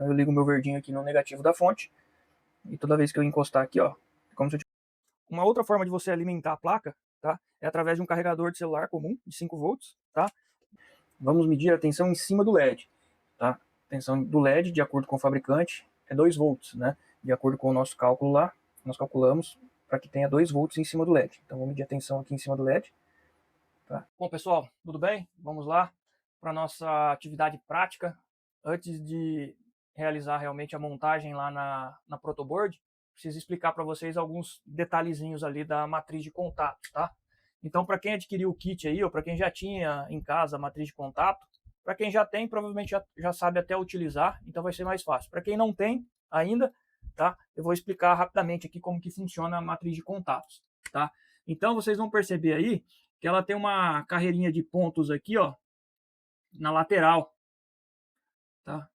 Então eu ligo o meu verdinho aqui no negativo da fonte, e toda vez que eu encostar aqui, ó, é como se eu... Uma outra forma de você alimentar a placa, tá, é através de um carregador de celular comum, de 5 volts, tá? Vamos medir a tensão em cima do LED, tá? A tensão do LED, de acordo com o fabricante, é 2 volts, né? De acordo com o nosso cálculo lá, nós calculamos para que tenha 2 volts em cima do LED. Então, vou medir a tensão aqui em cima do LED. Tá? Bom, pessoal, tudo bem? Vamos lá para a nossa atividade prática. Antes de realizar realmente a montagem lá na protoboard, preciso explicar para vocês alguns detalhezinhos ali da matriz de contato, tá? Então, para quem adquiriu o kit aí, ou para quem já tinha em casa a matriz de contato, para quem já tem, provavelmente já sabe até utilizar, então vai ser mais fácil. Para quem não tem ainda, tá? Eu vou explicar rapidamente aqui como que funciona a matriz de contatos, tá? Então, vocês vão perceber aí que ela tem uma carreirinha de pontos aqui, ó, na lateral, tá?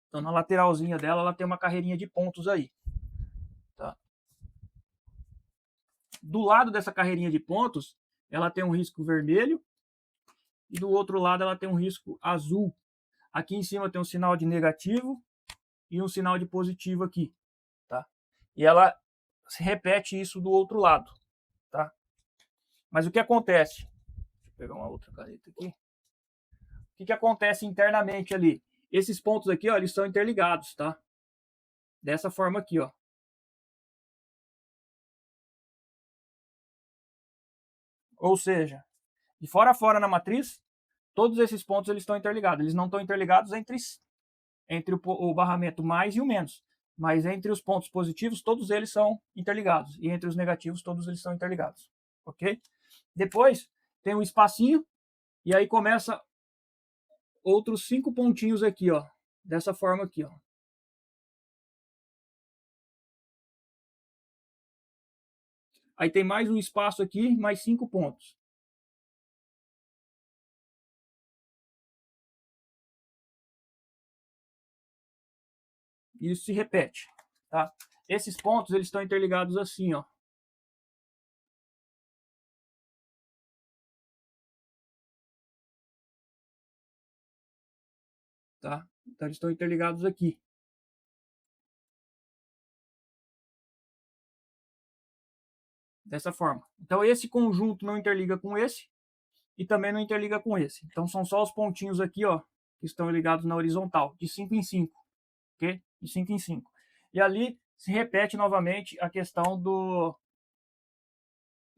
Então, na lateralzinha dela, ela tem uma carreirinha de pontos aí, tá? Do lado dessa carreirinha de pontos, ela tem um risco vermelho e do outro lado ela tem um risco azul. Aqui em cima tem um sinal de negativo e um sinal de positivo aqui, tá? E ela repete isso do outro lado, tá? Mas o que acontece? Deixa eu pegar uma outra caneta aqui. O que acontece internamente ali? Esses pontos aqui, ó, eles são interligados, tá? Dessa forma aqui, ó. Ou seja, de fora a fora na matriz, todos esses pontos eles estão interligados. Eles não estão interligados entre o barramento mais e o menos. Mas entre os pontos positivos, todos eles são interligados. E entre os negativos, todos eles são interligados. Ok? Depois, tem um espacinho. E aí começa outros 5 pontinhos aqui, ó. Dessa forma aqui, ó. Aí tem mais um espaço aqui, mais 5 pontos. Isso se repete, tá? Esses pontos eles estão interligados assim, ó. Tá? Então eles estão interligados aqui. Dessa forma. Então esse conjunto não interliga com esse e também não interliga com esse. Então são só os pontinhos aqui, ó, que estão ligados na horizontal, de 5 em 5, ok? De 5 em 5. E ali se repete novamente a questão do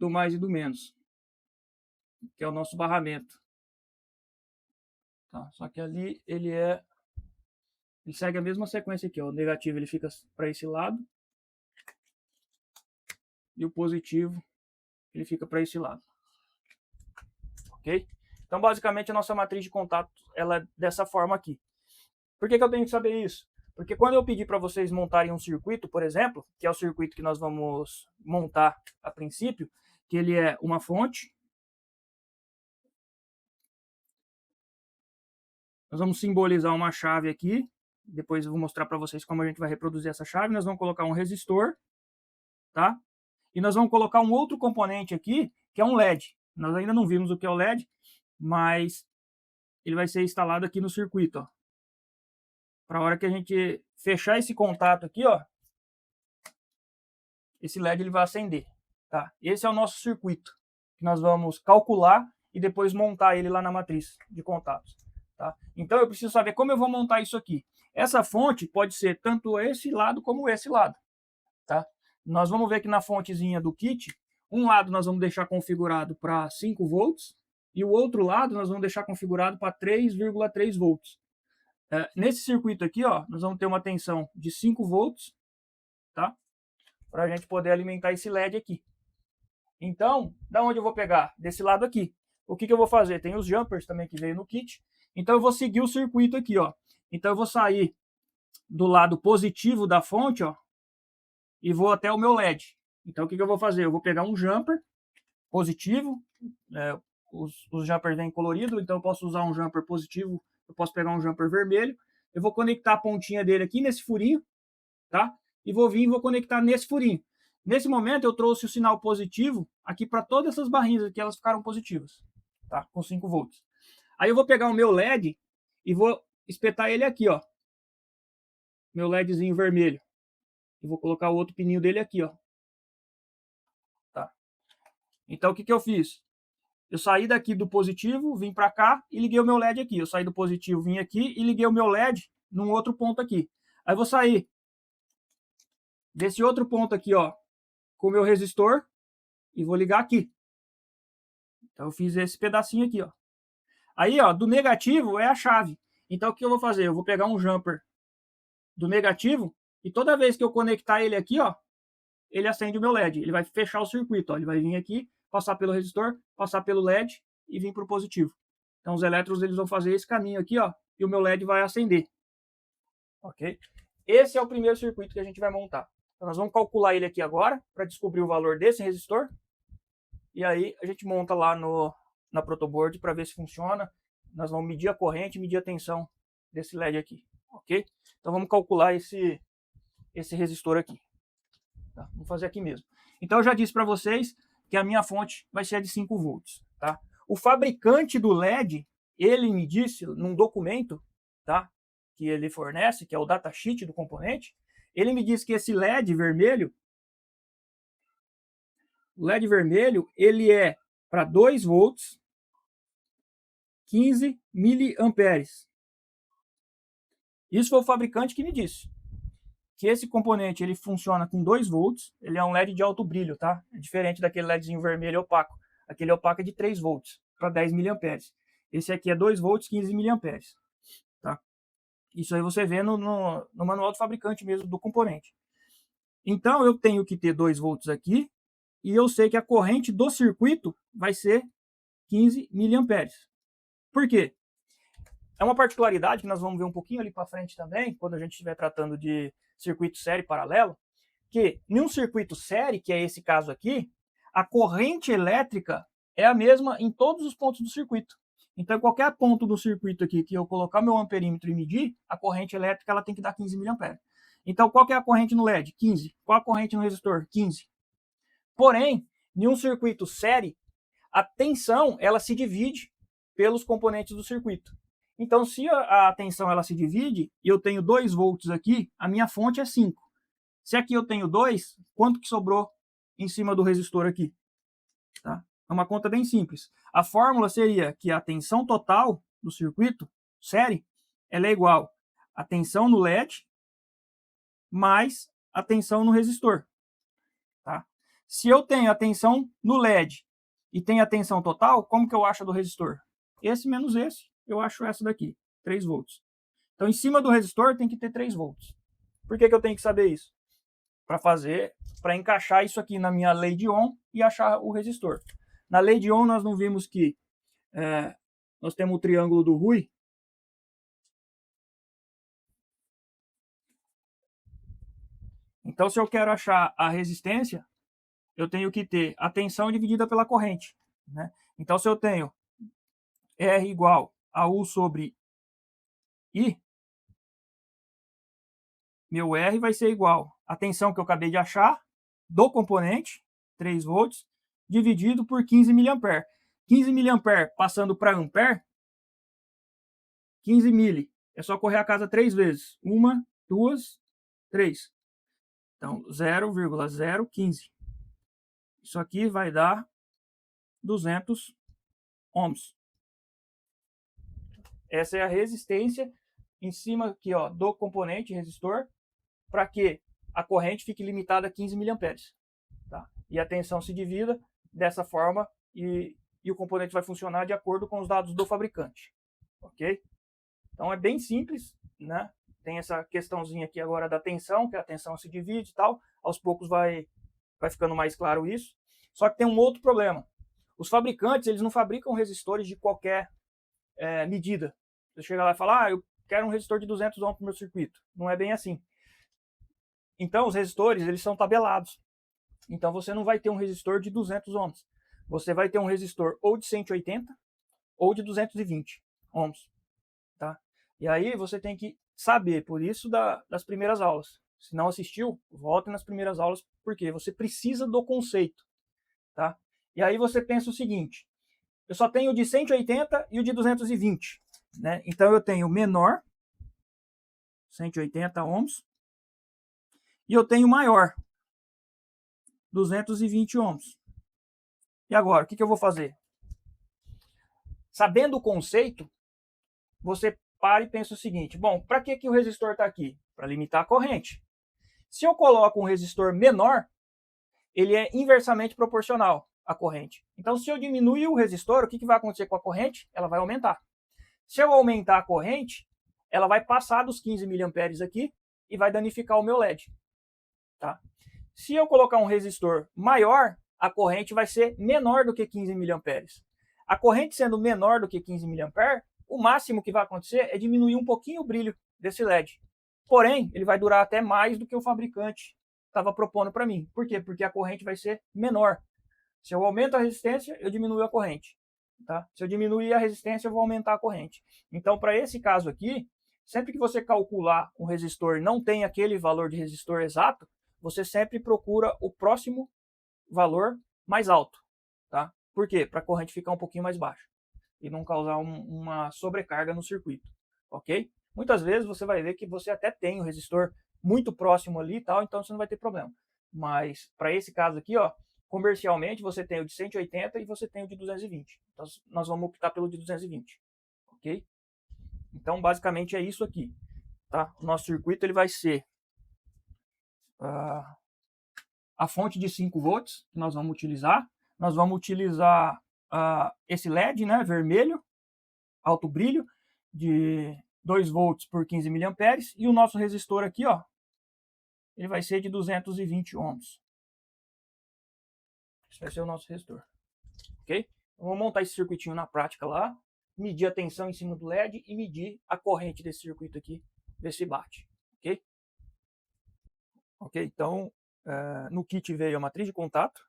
mais e do menos, que é o nosso barramento. Tá? Só que ali ele segue a mesma sequência aqui, ó. O negativo ele fica para esse lado e o positivo ele fica para esse lado. Ok? Então, basicamente, a nossa matriz de contato ela é dessa forma aqui. Por que eu tenho que saber isso? Porque quando eu pedir para vocês montarem um circuito, por exemplo, que é o circuito que nós vamos montar a princípio, que ele é uma fonte. Nós vamos simbolizar uma chave aqui. Depois eu vou mostrar para vocês como a gente vai reproduzir essa chave. Nós vamos colocar um resistor, tá? E nós vamos colocar um outro componente aqui, que é um LED. Nós ainda não vimos o que é o LED, mas ele vai ser instalado aqui no circuito, ó. Para a hora que a gente fechar esse contato aqui, ó, esse LED ele vai acender, tá? Esse é o nosso circuito que nós vamos calcular e depois montar ele lá na matriz de contatos, tá? Então eu preciso saber como eu vou montar isso aqui. Essa fonte pode ser tanto esse lado como esse lado, tá? Nós vamos ver que na fontezinha do kit, um lado nós vamos deixar configurado para 5 volts e o outro lado nós vamos deixar configurado para 3,3 volts. Nesse circuito aqui, ó, nós vamos ter uma tensão de 5 volts, tá? Para a gente poder alimentar esse LED aqui. Então, da onde eu vou pegar? Desse lado aqui. O que eu vou fazer? Tem os jumpers também que veio no kit. Então eu vou seguir o circuito aqui, ó. Então eu vou sair do lado positivo da fonte, ó, e vou até o meu LED. Então o que eu vou fazer? Eu vou pegar um jumper positivo, os jumpers vêm colorido, então eu posso usar um jumper positivo, eu posso pegar um jumper vermelho, eu vou conectar a pontinha dele aqui nesse furinho, tá? E vou vir e vou conectar nesse furinho. Nesse momento eu trouxe o sinal positivo aqui para todas essas barrinhas aqui, elas ficaram positivas, tá? Com 5 volts. Aí eu vou pegar o meu LED e vou espetar ele aqui, ó. Meu LEDzinho vermelho. E vou colocar o outro pininho dele aqui, ó. Tá. Então, o que eu fiz? Eu saí daqui do positivo, vim para cá e liguei o meu LED aqui. Eu saí do positivo, vim aqui e liguei o meu LED num outro ponto aqui. Aí eu vou sair desse outro ponto aqui, ó, com o meu resistor e vou ligar aqui. Então eu fiz esse pedacinho aqui, ó. Aí, ó, do negativo é a chave. Então o que eu vou fazer? Eu vou pegar um jumper do negativo e toda vez que eu conectar ele aqui, ó, ele acende o meu LED. Ele vai fechar o circuito, ó. Ele vai vir aqui, passar pelo resistor, passar pelo LED e vir para o positivo. Então os elétrons eles vão fazer esse caminho aqui, ó, e o meu LED vai acender. Ok? Esse é o primeiro circuito que a gente vai montar. Então nós vamos calcular ele aqui agora para descobrir o valor desse resistor. E aí a gente monta lá na protoboard para ver se funciona. Nós vamos medir a corrente, medir a tensão desse LED aqui, ok? Então vamos calcular esse resistor aqui. Tá? Vamos fazer aqui mesmo. Então eu já disse para vocês que a minha fonte vai ser a de 5 volts. Tá? O fabricante do LED, ele me disse num documento, tá, que ele fornece, que é o datasheet do componente, ele me disse que esse LED vermelho, o LED vermelho, ele é para 2 volts, 15 miliamperes. Isso foi o fabricante que me disse. Que esse componente ele funciona com 2 volts, ele é um LED de alto brilho, tá? É diferente daquele LEDzinho vermelho opaco. Aquele opaco é de 3 volts para 10 miliamperes. Esse aqui é 2 volts, 15 miliamperes, tá? Isso aí você vê no manual do fabricante mesmo do componente. Então eu tenho que ter 2 volts aqui e eu sei que a corrente do circuito vai ser 15 miliamperes. Por quê? É uma particularidade que nós vamos ver um pouquinho ali para frente também, quando a gente estiver tratando de circuito série paralelo, que em um circuito série, que é esse caso aqui, a corrente elétrica é a mesma em todos os pontos do circuito. Então, qualquer ponto do circuito aqui que eu colocar meu amperímetro e medir, a corrente elétrica ela tem que dar 15 mA. Então, qual que é a corrente no LED? 15. Qual a corrente no resistor? 15. Porém, em um circuito série, a tensão ela se divide pelos componentes do circuito. Então, se a tensão ela se divide, e eu tenho 2 volts aqui, a minha fonte é 5. Se aqui eu tenho 2, quanto que sobrou em cima do resistor aqui? Tá? É uma conta bem simples. A fórmula seria que a tensão total do circuito, série, ela é igual a tensão no LED mais a tensão no resistor. Tá? Se eu tenho a tensão no LED e tenho a tensão total, como que eu acho a do resistor? Esse menos esse, eu acho essa daqui, 3 volts. Então, em cima do resistor tem que ter 3 volts. Por que eu tenho que saber isso? Para encaixar isso aqui na minha lei de Ohm e achar o resistor. Na lei de Ohm nós não vimos que nós temos o triângulo do Rui. Então, se eu quero achar a resistência, eu tenho que ter a tensão dividida pela corrente. Né? Então, se eu tenho R igual a U sobre I, meu R vai ser igual à tensão que eu acabei de achar do componente, 3 volts, dividido por 15 mA. 15 mA passando para ampere, 15 mili. É só correr a casa 3 vezes. 1, 2, 3. Então, 0,015. Isso aqui vai dar 200 ohms. Essa é a resistência em cima aqui, ó, do componente resistor, para que a corrente fique limitada a 15 mA. Tá? E a tensão se divida dessa forma e o componente vai funcionar de acordo com os dados do fabricante. Ok? Então é bem simples, né? Tem essa questãozinha aqui agora da tensão, que a tensão se divide e tal. Aos poucos vai ficando mais claro isso. Só que tem um outro problema. Os fabricantes, eles não fabricam resistores de qualquer medida. Você chega lá e fala, eu quero um resistor de 200 ohms para o meu circuito. Não é bem assim. Então, os resistores, eles são tabelados. Então, você não vai ter um resistor de 200 ohms. Você vai ter um resistor ou de 180 ou de 220 ohms. Tá? E aí você tem que saber, por isso das primeiras aulas. Se não assistiu, volte nas primeiras aulas, porque você precisa do conceito. Tá? E aí você pensa o seguinte, eu só tenho o de 180 e o de 220. Né? Então eu tenho o menor, 180 ohms. E eu tenho maior, 220 ohms. E agora, o que eu vou fazer? Sabendo o conceito, você para e pensa o seguinte: bom, para que o resistor está aqui? Para limitar a corrente. Se eu coloco um resistor menor, ele é inversamente proporcional à corrente. Então, se eu diminuir o resistor, o que vai acontecer com a corrente? Ela vai aumentar. Se eu aumentar a corrente, ela vai passar dos 15 mA aqui e vai danificar o meu LED. Tá? Se eu colocar um resistor maior, a corrente vai ser menor do que 15 mA. A corrente sendo menor do que 15 mA, o máximo que vai acontecer é diminuir um pouquinho o brilho desse LED. Porém, ele vai durar até mais do que o fabricante estava propondo para mim. Por quê? Porque a corrente vai ser menor. Se eu aumento a resistência, eu diminuo a corrente. Tá? Se eu diminuir a resistência, eu vou aumentar a corrente. Então, para esse caso aqui, sempre que você calcular um resistor e não tem aquele valor de resistor exato, você sempre procura o próximo valor mais alto. Tá? Por quê? Para a corrente ficar um pouquinho mais baixa e não causar uma sobrecarga no circuito. Ok? Muitas vezes você vai ver que você até tem um resistor muito próximo ali e tal, então você não vai ter problema. Mas para esse caso aqui, ó, comercialmente você tem o de 180 e você tem o de 220. Então nós vamos optar pelo de 220. Ok? Então basicamente é isso aqui. Tá? O nosso circuito ele vai ser a fonte de 5 volts que nós vamos utilizar. Nós vamos utilizar esse LED, né, vermelho, alto brilho, de 2 volts por 15 miliamperes. E o nosso resistor aqui, ó, ele vai ser de 220 ohms. Esse vai ser o nosso resistor. Ok? Eu vou montar esse circuitinho na prática lá, medir a tensão em cima do LED e medir a corrente desse circuito aqui, ver se bate. Ok? Ok, então no kit veio a matriz de contato,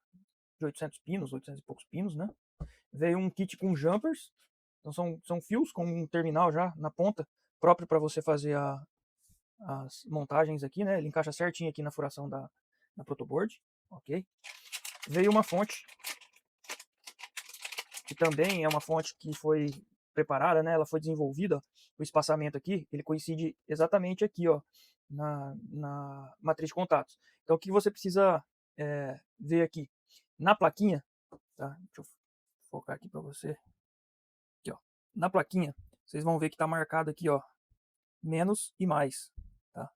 de 800 pinos, 800 e poucos pinos, né? Veio um kit com jumpers, então são fios com um terminal já na ponta, próprio para você fazer as montagens aqui, né? Ele encaixa certinho aqui na furação da protoboard, ok? Veio uma fonte, que também é uma fonte que foi preparada, né? Ela foi desenvolvida, o espaçamento aqui, ele coincide exatamente aqui, ó, na matriz de contatos. Então o que você precisa ver aqui? Na plaquinha, tá? Deixa eu focar aqui para você. Aqui, ó. Na plaquinha, vocês vão ver que está marcado aqui, ó, menos e mais, tá?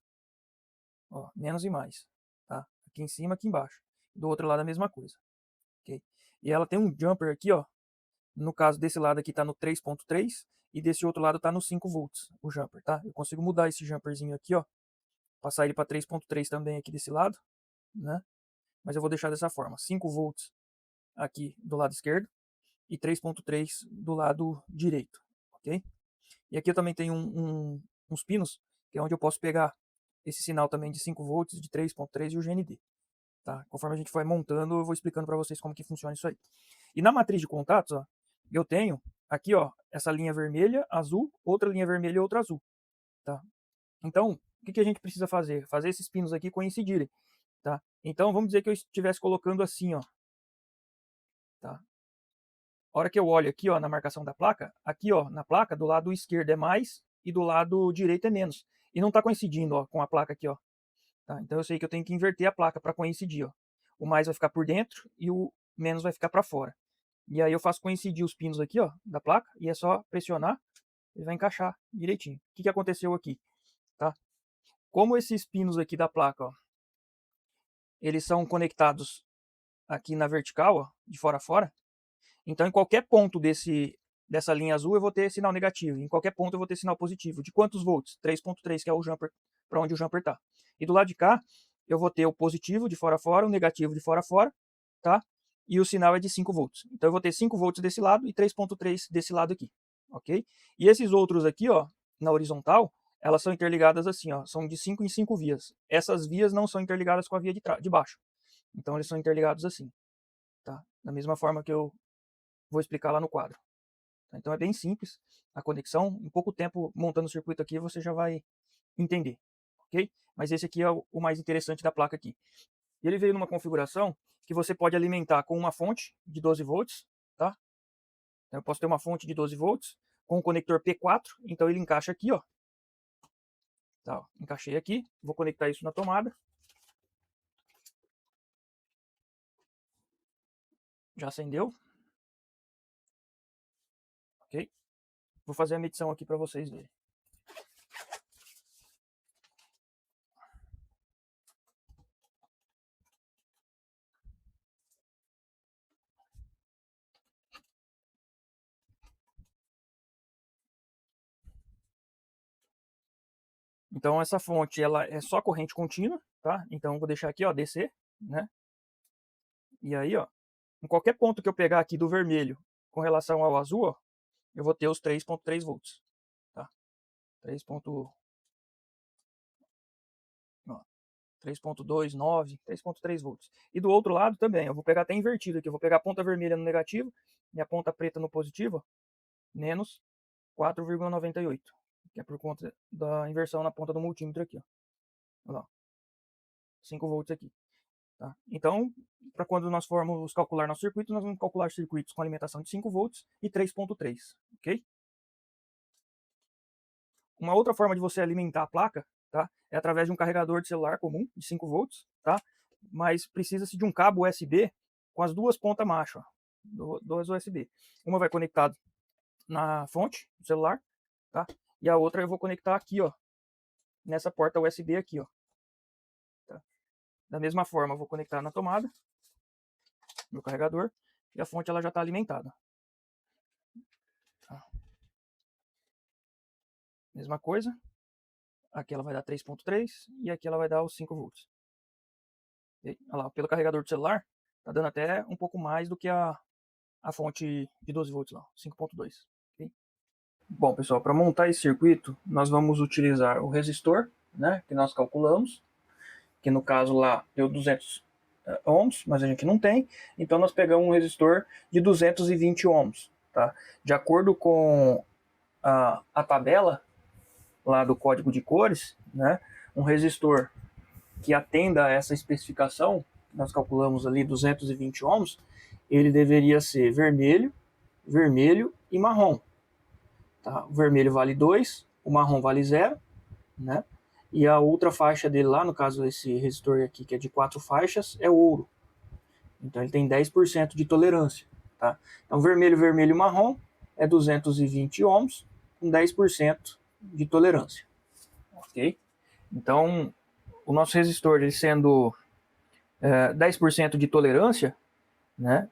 Ó, menos e mais, tá? Aqui em cima, aqui embaixo. Do outro lado a mesma coisa, ok? E ela tem um jumper aqui, ó. No caso desse lado aqui está no 3.3 e desse outro lado está no 5 volts, o jumper, tá? Eu consigo mudar esse jumperzinho aqui, ó, passar ele para 3.3 também aqui desse lado, né? Mas eu vou deixar dessa forma, 5 volts aqui do lado esquerdo e 3.3 do lado direito, ok? E aqui eu também tenho uns pinos, que é onde eu posso pegar esse sinal também de 5 volts, de 3.3 e o GND. Tá? Conforme a gente vai montando, eu vou explicando para vocês como que funciona isso aí. E na matriz de contatos, ó, eu tenho aqui, ó, essa linha vermelha, azul, outra linha vermelha e outra azul. Tá? Então, o que a gente precisa fazer? Fazer esses pinos aqui coincidirem. Tá? Então, vamos dizer que eu estivesse colocando assim, ó. Tá? A hora que eu olho aqui, ó, na marcação da placa, aqui, ó, na placa, do lado esquerdo é mais e do lado direito é menos. E não está coincidindo, ó, com a placa aqui, ó. Tá? Então eu sei que eu tenho que inverter a placa para coincidir, ó. O mais vai ficar por dentro e o menos vai ficar para fora. E aí eu faço coincidir os pinos aqui, ó, da placa, e é só pressionar, ele vai encaixar direitinho. O que aconteceu aqui, tá? Como esses pinos aqui da placa, ó, eles são conectados aqui na vertical, ó, de fora a fora, então em qualquer ponto dessa linha azul eu vou ter sinal negativo, em qualquer ponto eu vou ter sinal positivo. De quantos volts? 3.3, que é o jumper, para onde o jumper tá. E do lado de cá, eu vou ter o positivo de fora a fora, o negativo de fora a fora, tá? E o sinal é de 5 volts. Então eu vou ter 5 volts desse lado e 3.3 desse lado aqui, ok? E esses outros aqui, ó, na horizontal, elas são interligadas assim, ó, são de 5 em 5 vias. Essas vias não são interligadas com a via de baixo. Então eles são interligados assim, tá? Da mesma forma que eu vou explicar lá no quadro. Então é bem simples a conexão. Em pouco tempo montando o circuito aqui você já vai entender, ok? Mas esse aqui é o mais interessante da placa aqui. E ele veio numa configuração que você pode alimentar com uma fonte de 12 volts, tá? Então, eu posso ter uma fonte de 12 volts com um conector P4, então ele encaixa aqui, ó. Tá, ó, encaixei aqui, vou conectar isso na tomada. Já acendeu. Ok? Vou fazer a medição aqui para vocês verem. Então essa fonte ela é só corrente contínua, tá? Então vou deixar aqui, ó, DC, né? E aí, ó, em qualquer ponto que eu pegar aqui do vermelho com relação ao azul, ó, eu vou ter os 3.3 volts, tá? 3.29, 3.3 volts. E do outro lado também, eu vou pegar até invertido aqui, eu vou pegar a ponta vermelha no negativo e a ponta preta no positivo, ó, menos 4,98, que é por conta da inversão na ponta do multímetro aqui, ó. Olha lá, 5 volts aqui. Tá? Então, para quando nós formos calcular nosso circuito, nós vamos calcular circuitos com alimentação de 5 volts e 3.3, ok? Uma outra forma de você alimentar a placa, tá, é através de um carregador de celular comum de 5 volts, tá? Mas precisa-se de um cabo USB com as duas pontas macho, ó, duas USB. Uma vai conectada na fonte do celular, tá? E a outra eu vou conectar aqui, ó, nessa porta USB aqui, ó. Tá? Da mesma forma, eu vou conectar na tomada, no carregador, e a fonte ela já está alimentada. Tá? Mesma coisa. Aqui ela vai dar 3.3 e aqui ela vai dar os 5 volts. E, olha lá, pelo carregador do celular, tá dando até um pouco mais do que a fonte de 12 volts lá, 5.2. Okay? Bom, pessoal, para montar esse circuito, nós vamos utilizar o resistor, né, que nós calculamos, que no caso lá deu 200 ohms, mas a gente não tem, então nós pegamos um resistor de 220 ohms. Tá? De acordo com a tabela lá do código de cores, né, um resistor que atenda a essa especificação, nós calculamos ali 220 ohms, ele deveria ser vermelho, vermelho e marrom. Tá? O vermelho vale 2, o marrom vale 0, né? E a outra faixa dele lá, no caso esse resistor aqui que é de 4 faixas, é ouro. Então ele tem 10% de tolerância. Tá? Então vermelho, vermelho e marrom é 220 ohms com 10% de tolerância. Ok? Então o nosso resistor, ele sendo 10% de tolerância, né,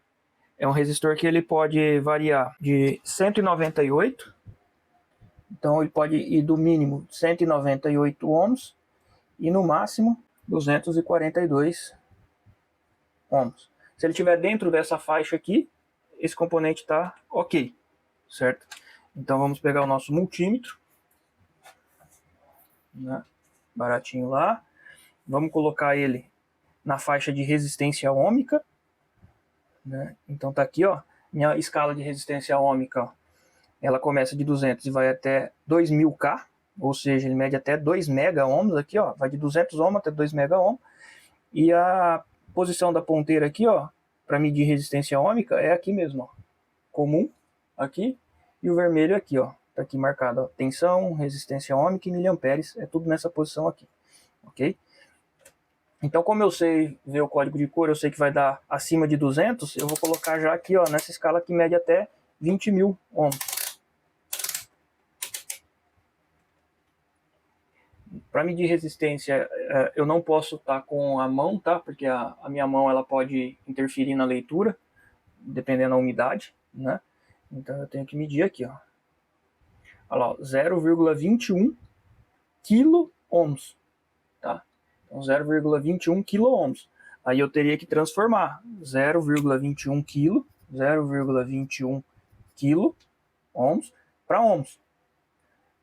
é um resistor que ele pode variar de 198, então ele pode ir do mínimo 198 ohms e no máximo 242 ohms. Se ele estiver dentro dessa faixa aqui, esse componente está ok, certo? Então vamos pegar o nosso multímetro, né, baratinho lá, vamos colocar ele na faixa de resistência ohmica, né? Então tá aqui, ó, minha escala de resistência ohmica, ó, ela começa de 200 e vai até 2000K, ou seja, ele mede até 2 mega ohms aqui, ó, vai de 200 ohms até 2 mega ohm. E a posição da ponteira aqui, ó, para medir resistência ohmica é aqui mesmo, ó, comum aqui, e o vermelho aqui, ó, tá aqui marcado, ó, tensão, resistência ohmica e miliamperes, é tudo nessa posição aqui, ok? Então, como eu sei ver o código de cor, eu sei que vai dar acima de 200, eu vou colocar já aqui, ó, nessa escala que mede até 20.000 ohms. Para medir resistência, eu não posso estar com a mão, tá? Porque a minha mão ela pode interferir na leitura, dependendo da umidade, né? Então eu tenho que medir aqui, ó. Olha lá, 0,21 kilo ohms, tá? Então 0,21 kilo ohms. Aí eu teria que transformar 0,21 kilo, 0,21 kilo ohms para ohms.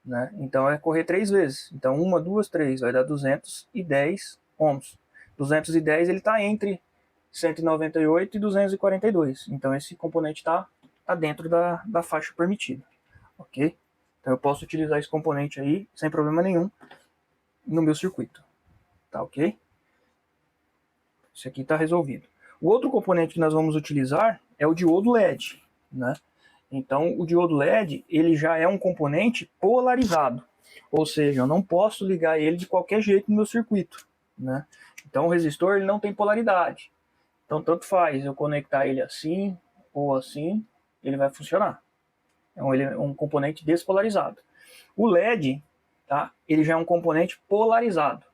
Né? Então é correr 3 vezes. Então 1, 2, 3 vai dar 210 ohms. 210 ele está entre 198 e 242. Então esse componente está dentro da faixa permitida. Ok? Então eu posso utilizar esse componente aí sem problema nenhum no meu circuito. Tá ok? Isso aqui está resolvido. O outro componente que nós vamos utilizar é o diodo LED. Né? Então o diodo LED ele já é um componente polarizado. Ou seja, eu não posso ligar ele de qualquer jeito no meu circuito, né? Então o resistor ele não tem polaridade. Então tanto faz eu conectar ele assim ou assim, ele vai funcionar. Ele é um componente despolarizado. O LED, tá? Ele já é um componente polarizado.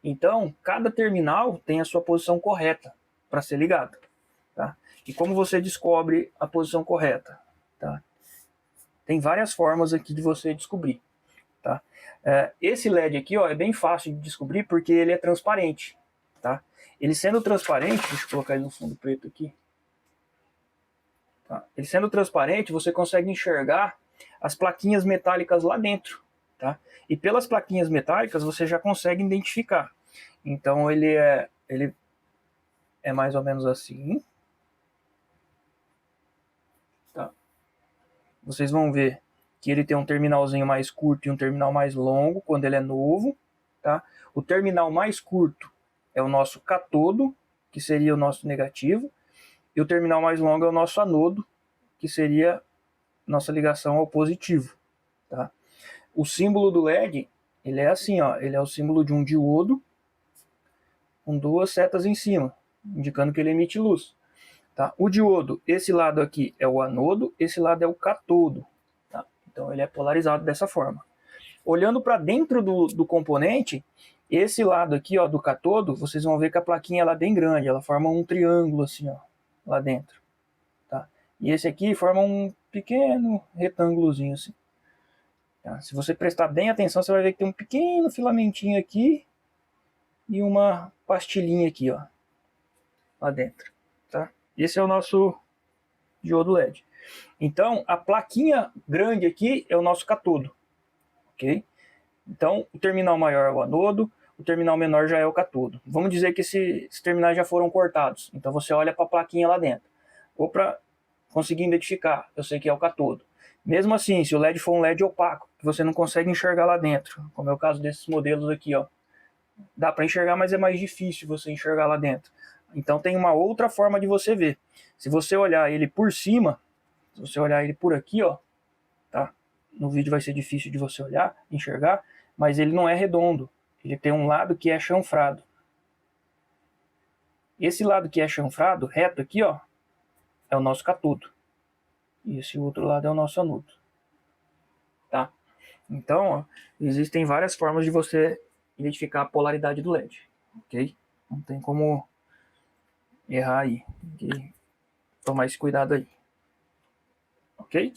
Então cada terminal tem a sua posição correta para ser ligado. Tá? E como você descobre a posição correta? Tá? Tem várias formas aqui de você descobrir. Tá? Esse LED aqui ó, é bem fácil de descobrir porque ele é transparente. Tá? Ele sendo transparente, deixa eu colocar ele no fundo preto aqui. Tá? Ele sendo transparente, você consegue enxergar as plaquinhas metálicas lá dentro. Tá? E pelas plaquinhas metálicas você já consegue identificar. Então ele é mais ou menos assim. Tá? Vocês vão ver que ele tem um terminalzinho mais curto e um terminal mais longo quando ele é novo. Tá? O terminal mais curto é o nosso catodo, que seria o nosso negativo, e o terminal mais longo é o nosso anodo, que seria nossa ligação ao positivo. Tá? O símbolo do LED, ele é assim, ó, ele é o símbolo de um diodo com duas setas em cima, indicando que ele emite luz. Tá? O diodo, esse lado aqui é o anodo, esse lado é o catodo. Tá? Então ele é polarizado dessa forma. Olhando para dentro do componente, esse lado aqui ó, do catodo, vocês vão ver que a plaquinha ela é bem grande, ela forma um triângulo assim ó, lá dentro. Tá? E esse aqui forma um pequeno retângulozinho assim. Tá? Se você prestar bem atenção, você vai ver que tem um pequeno filamentinho aqui e uma pastilhinha aqui ó, lá dentro. Tá? Esse é o nosso diodo LED. Então, a plaquinha grande aqui é o nosso catodo. Ok? Então, o terminal maior é o anodo, o terminal menor já é o catodo. Vamos dizer que esses terminais já foram cortados. Então, você olha para a plaquinha lá dentro. Ou para conseguir identificar, eu sei que é o catodo. Mesmo assim, se o LED for um LED opaco, que você não consegue enxergar lá dentro, como é o caso desses modelos aqui, ó. Dá para enxergar, mas é mais difícil você enxergar lá dentro. Então, tem uma outra forma de você ver. Se você olhar ele por cima, se você olhar ele por aqui, ó, tá? No vídeo vai ser difícil de você olhar, enxergar, mas ele não é redondo. Ele tem um lado que é chanfrado. Esse lado que é chanfrado, reto aqui, ó, é o nosso catodo. E esse outro lado é o nosso anodo. Tá? Então, ó, existem várias formas de você identificar a polaridade do LED. Ok? Não tem como errar aí. Tem que tomar esse cuidado aí. Ok?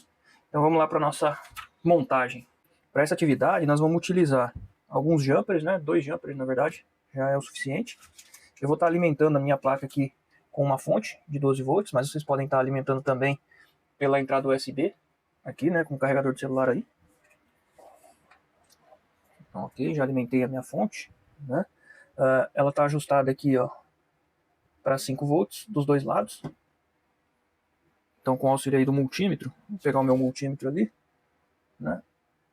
Então vamos lá para nossa montagem. Para essa atividade, nós vamos utilizar alguns jumpers, né? 2 jumpers, na verdade, já é o suficiente. Eu vou estar alimentando a minha placa aqui com uma fonte de 12 volts, mas vocês podem estar alimentando também pela entrada USB, aqui, né? Com o carregador de celular aí. Então, ok, já alimentei a minha fonte, né? Ela está ajustada aqui, ó, para 5 volts dos dois lados. Então, com o auxílio aí do multímetro, vou pegar o meu multímetro ali, né?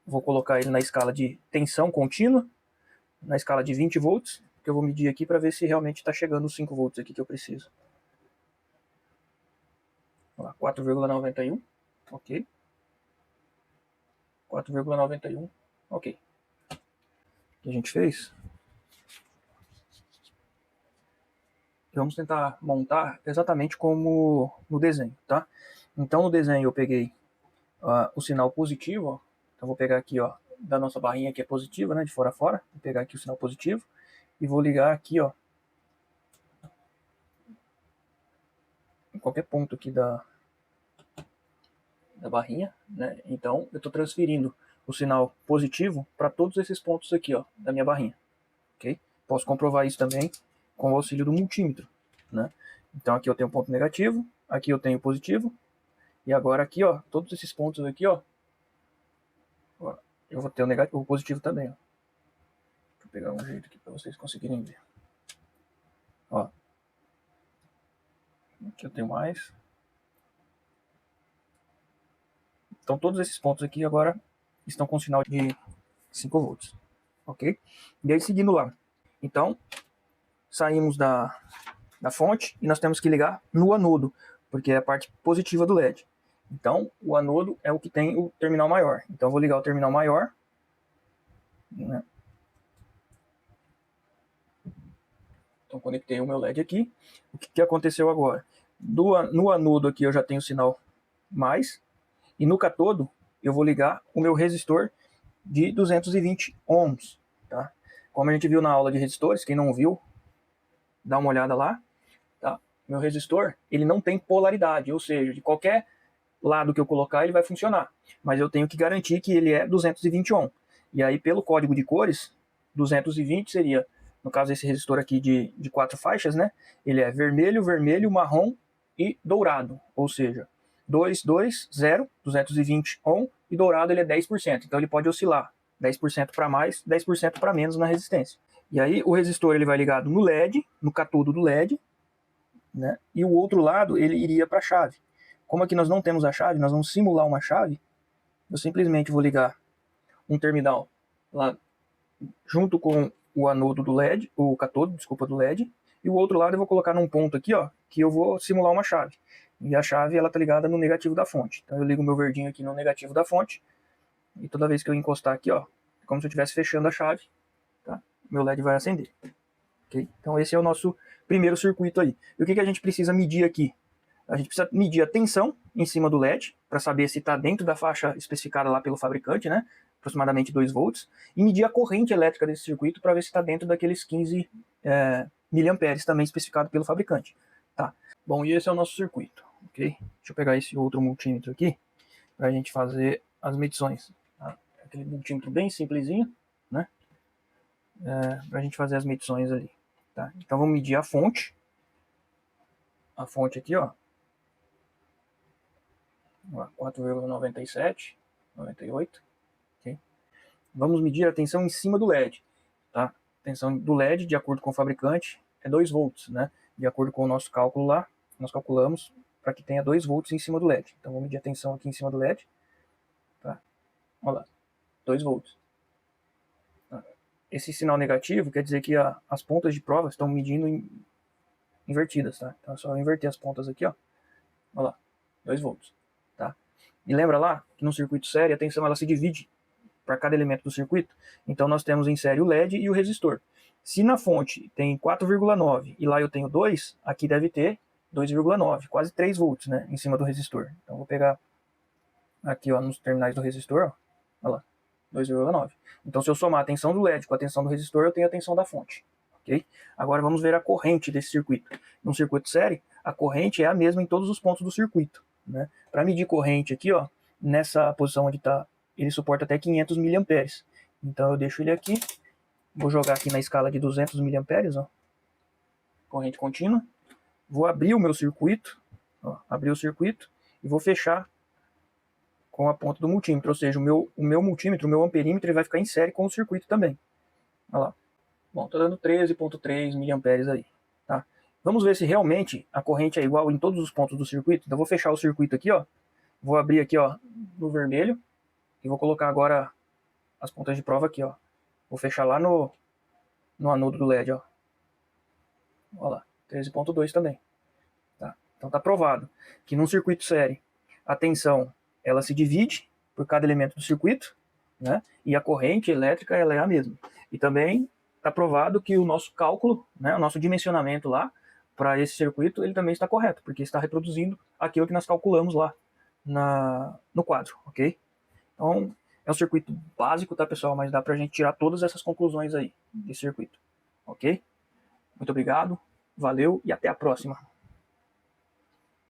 Vou colocar ele na escala de tensão contínua, na escala de 20 volts, que eu vou medir aqui para ver se realmente está chegando os 5 volts aqui que eu preciso. 4,91, ok. 4,91, ok. O que a gente fez? Vamos tentar montar exatamente como no desenho, tá? Então no desenho eu peguei o sinal positivo, ó. Então vou pegar aqui, ó, da nossa barrinha que é positiva, né, de fora a fora, vou pegar aqui o sinal positivo e vou ligar aqui, ó, em qualquer ponto aqui da barrinha, né? Então eu estou transferindo o sinal positivo para todos esses pontos aqui, ó, da minha barrinha, ok? Posso comprovar isso também com o auxílio do multímetro, né? Então aqui eu tenho um ponto negativo, aqui eu tenho positivo, e agora aqui, ó, todos esses pontos aqui, ó, eu vou ter o negativo, o positivo também, ó. Deixa eu pegar um jeito aqui para vocês conseguirem ver. Ó, aqui eu tenho mais. Então todos esses pontos aqui agora estão com sinal de 5 volts, ok? E aí seguindo lá. Então saímos da fonte e nós temos que ligar no anodo, porque é a parte positiva do LED. Então o anodo é o que tem o terminal maior. Então eu vou ligar o terminal maior né? Então conectei o meu LED aqui. O que aconteceu agora? No anodo aqui eu já tenho sinal mais, e no catodo eu vou ligar o meu resistor de 220 ohms, tá? Como a gente viu na aula de resistores, quem não viu, dá uma olhada lá, tá? Meu resistor, ele não tem polaridade, ou seja, de qualquer lado que eu colocar ele vai funcionar, mas eu tenho que garantir que ele é 220 ohms. E aí pelo código de cores, 220 seria, no caso esse resistor aqui de 4 faixas, né? Ele é vermelho, vermelho, marrom e dourado, ou seja, 220, 220 ohms, e dourado ele é 10%, então ele pode oscilar 10% para mais, 10% para menos na resistência. E aí o resistor ele vai ligado no LED, no catodo do LED, né? E o outro lado ele iria para a chave. Como aqui nós não temos a chave, nós vamos simular uma chave. Eu simplesmente vou ligar um terminal lá junto com o anodo do LED, o catodo, desculpa, do LED, e o outro lado eu vou colocar num ponto aqui, ó, que eu vou simular uma chave. E a chave ela tá ligada no negativo da fonte. Então eu ligo o meu verdinho aqui no negativo da fonte, e toda vez que eu encostar aqui, ó, é como se eu estivesse fechando a chave, tá? Meu LED vai acender. Okay? Então esse é o nosso primeiro circuito aí. E o que a gente precisa medir aqui? A gente precisa medir a tensão em cima do LED, para saber se está dentro da faixa especificada lá pelo fabricante, né? Aproximadamente 2 volts, e medir a corrente elétrica desse circuito para ver se está dentro daqueles 15 miliamperes também especificado pelo fabricante. Tá? Bom, e esse é o nosso circuito. Okay? Deixa eu pegar esse outro multímetro aqui, para a gente fazer as medições. Tá? Aquele multímetro bem simplesinho, né? Para a gente fazer as medições ali. Tá? Então vamos medir a fonte. A fonte aqui, ó. 4,97, 98. Okay? Vamos medir a tensão em cima do LED. Tá? A tensão do LED, de acordo com o fabricante, é 2 volts. Né? De acordo com o nosso cálculo lá, nós calculamos para que tenha 2 volts em cima do LED. Então vamos medir a tensão aqui em cima do LED. Tá? Olha lá, 2 volts. Tá? Esse sinal negativo quer dizer que as pontas de prova estão medindo invertidas. Tá? Então é só inverter as pontas aqui. Ó. Olha lá, 2 volts. Tá? E lembra lá que no circuito série a tensão ela se divide para cada elemento do circuito. Então nós temos em série o LED e o resistor. Se na fonte tem 4,9 e lá eu tenho 2, aqui deve ter 2,9, quase 3 volts, né, em cima do resistor. Então vou pegar aqui, ó, nos terminais do resistor, ó, olha lá, 2,9. Então se eu somar a tensão do LED com a tensão do resistor, eu tenho a tensão da fonte. Okay? Agora vamos ver a corrente desse circuito. No circuito série, a corrente é a mesma em todos os pontos do circuito. Né? Para medir corrente aqui, ó, nessa posição onde está, ele suporta até 500 miliamperes. Então eu deixo ele aqui, vou jogar aqui na escala de 200 miliamperes, ó, corrente contínua. Vou abrir o meu circuito, ó, abrir o circuito e vou fechar com a ponta do multímetro, ou seja, o meu multímetro, o meu amperímetro, ele vai ficar em série com o circuito também. Olha lá. Bom, estou dando 13,3 miliamperes aí. Tá? Vamos ver se realmente a corrente é igual em todos os pontos do circuito. Então vou fechar o circuito aqui, ó. Vou abrir aqui, ó, no vermelho. E vou colocar agora as pontas de prova aqui, ó. Vou fechar lá no anodo do LED, ó. Olha lá, 13,2 também. Tá? Então tá provado que num circuito série a tensão ela se divide por cada elemento do circuito, né? E a corrente elétrica ela é a mesma. E também está provado que o nosso cálculo, né, o nosso dimensionamento lá para esse circuito, ele também está correto, porque está reproduzindo aquilo que nós calculamos lá no quadro, ok? Então, é um circuito básico, tá, pessoal? Mas dá para a gente tirar todas essas conclusões aí desse circuito, ok? Muito obrigado, valeu e até a próxima.